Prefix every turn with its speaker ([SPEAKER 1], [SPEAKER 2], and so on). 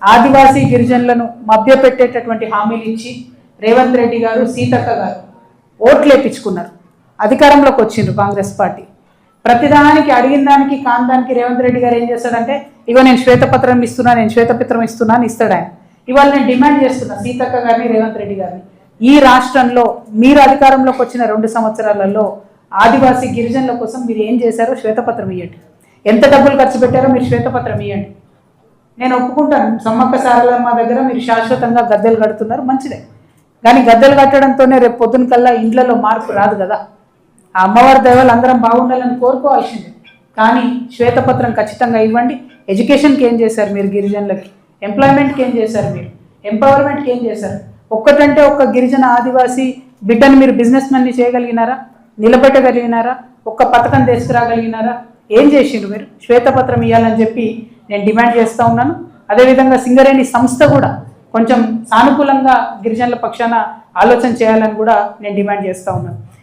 [SPEAKER 1] ఆదివాసీ గిరిజనులను మభ్యపెట్టేటటువంటి హామీలు ఇచ్చి రేవంత్ రెడ్డి గారు సీతక్క గారు ఓట్లు వేయించుకున్నారు. అధికారంలోకి వచ్చిండ్రు కాంగ్రెస్ పార్టీ. ప్రతిదానికి అడిగిన దానికి కాని దానికి రేవంత్ రెడ్డి గారు ఏం చేస్తాడంటే, ఇగో నేను శ్వేతపత్రం ఇస్తున్నా, నేను శ్వేతపత్రం ఇస్తున్నా అని ఇస్తాడు ఆయన. ఇవాళ నేను డిమాండ్ చేస్తున్నా సీతక్క గారిని, రేవంత్ రెడ్డి గారిని, ఈ రాష్ట్రంలో మీరు అధికారంలోకి వచ్చిన 2 సంవత్సరాలలో ఆదివాసీ గిరిజనుల కోసం మీరు ఏం చేశారో శ్వేతపత్రం ఇవ్వండి. ఎంత డబ్బులు ఖర్చు పెట్టారో మీరు శ్వేతపత్రం ఇవ్వండి. నేను ఒప్పుకుంటాను, సమ్మక్క సారలమ్మ దగ్గర మీరు శాశ్వతంగా గద్దెలు కడుతున్నారు, మంచిదే. కానీ గద్దెలు కట్టడంతోనే రేపు పొద్దున కల్లా ఇండ్లలో మార్పు రాదు కదా. ఆ అమ్మవారి దైవాలు అందరం బాగుండాలని కోరుకోవాల్సిందే. కానీ శ్వేతపత్రం ఖచ్చితంగా ఇవ్వండి. ఎడ్యుకేషన్కి ఏం చేశారు మీరు గిరిజనులకి, ఎంప్లాయ్మెంట్కి ఏం చేశారు మీరు, ఎంపవర్మెంట్కి ఏం చేశారు? ఒక్కటంటే ఒక్క గిరిజన ఆదివాసీ బిడ్డను మీరు బిజినెస్ మెన్ని చేయగలిగినారా, నిలబెట్టగలిగినారా, ఒక్క పథకం తీసుకురాగలిగినారా? ఏం చేసిండ్రు మీరు? శ్వేతపత్రం ఇవ్వాలని చెప్పి నేను డిమాండ్ చేస్తూ ఉన్నాను. అదేవిధంగా సింగరేణి సంస్థ కూడా కొంచెం సానుకూలంగా గిరిజనుల పక్షాన ఆలోచన చేయాలని కూడా నేను డిమాండ్ చేస్తూ ఉన్నాను.